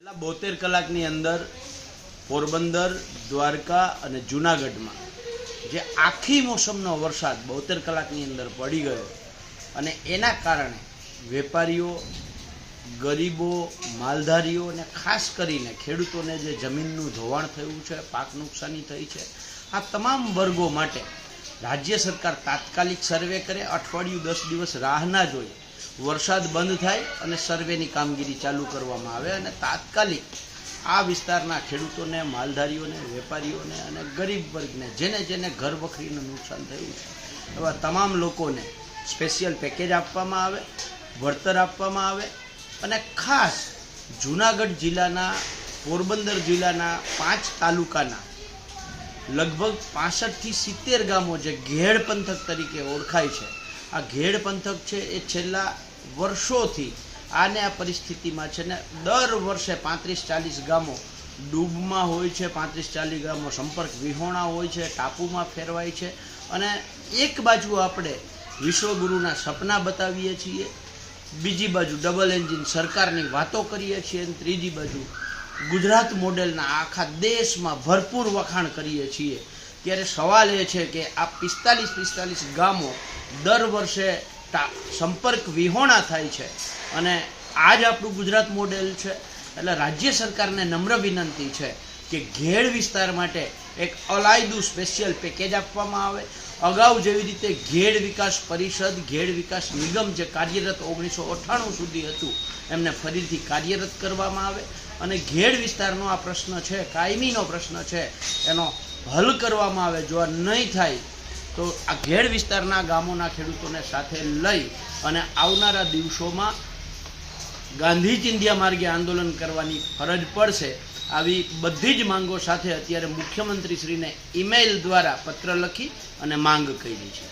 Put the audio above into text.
72 કલાકની અંદર પોરબંદર, દ્વારકા અને જૂનાગઢમાં જે આખી મોસમનો વરસાદ 72 કલાકની અંદર પડી ગયો અને એના કારણે વેપારીઓ, ગરીબો, માલધારીઓ અને ખાસ કરીને ખેડૂતોને જે જમીનનું ધોવાણ થયું છે, પાક નુકસાની થઈ છે, આ તમામ વર્ગો માટે રાજ્ય સરકાર તાત્કાલિક સર્વે કરે, અઠવાડિયું 10 દિવસ રાહ ના જોઈએ, વરસાદ બંધ થાય અને સર્વેની કામગીરી ચાલુ કરવામાં આવે અને તાત્કાલિક આ વિસ્તારના ખેડૂતોને, માલધારીઓને, વેપારીઓને અને ગરીબ વર્ગને જેને જેને ઘર વખરીનું નુકસાન થયું છે એવા તમામ લોકોને સ્પેશિયલ પેકેજ આપવામાં આવે, વળતર આપવામાં આવે અને ખાસ જૂનાગઢ જિલ્લાના, પોરબંદર જિલ્લાના 5 તાલુકાના લગભગ 65 થી 70 ગામો જે ઘેડ પંથક તરીકે ઓળખાય છે, આ ઘેડ પંથક છે એ છેલ્લા વર્ષોથી આને આ પરિસ્થિતિમાં છે ને દર વર્ષે 35-40 ગામો ડૂબમાં હોય છે, 35-40 ગામો સંપર્ક વિહોણા હોય છે, ટાપુમાં ફેરવાય છે અને એક બાજુ આપણે વિશ્વગુરુના સપના બતાવીએ છીએ, બીજી બાજુ ડબલ એન્જિન સરકારની વાતો કરીએ છીએ અને ત્રીજી બાજુ ગુજરાત મોડેલના આખા દેશમાં ભરપૂર વખાણ કરીએ છીએ. ત્યારે સવાલ એ છે કે આ 45 ગામો દર વર્ષે સંપર્ક વિહોણા થાય છે અને આ જ આપણું ગુજરાત મોડેલ છે. એટલે રાજ્ય સરકારને નમ્ર વિનંતી છે કે ઘેડ વિસ્તાર માટે એક અલાયદું સ્પેશિયલ પેકેજ આપવામાં આવે. અગાઉ જેવી રીતે ઘેડ વિકાસ પરિષદ, ઘેડ વિકાસ નિગમ જે કાર્યરત 1998 સુધી હતું એમને ફરીથી કાર્યરત કરવામાં આવે અને ઘેડ વિસ્તારનો આ પ્રશ્ન છે, કાયમીનો પ્રશ્ન છે, એનો હલ કરવામાં આવે. જો આ નહીં થાય તો આ ઘેડ વિસ્તારના ગામોના ખેડૂતોને સાથે લઈ અને આવનારા દિવસોમાં ગાંધી ચિંધ્યા માર્ગે આંદોલન કરવાની ફરજ પડશે. આવી બધી જ માંગો સાથે અત્યારે મુખ્યમંત્રીશ્રીને ઈમેલ દ્વારા પત્ર લખી અને માંગ કરી છે.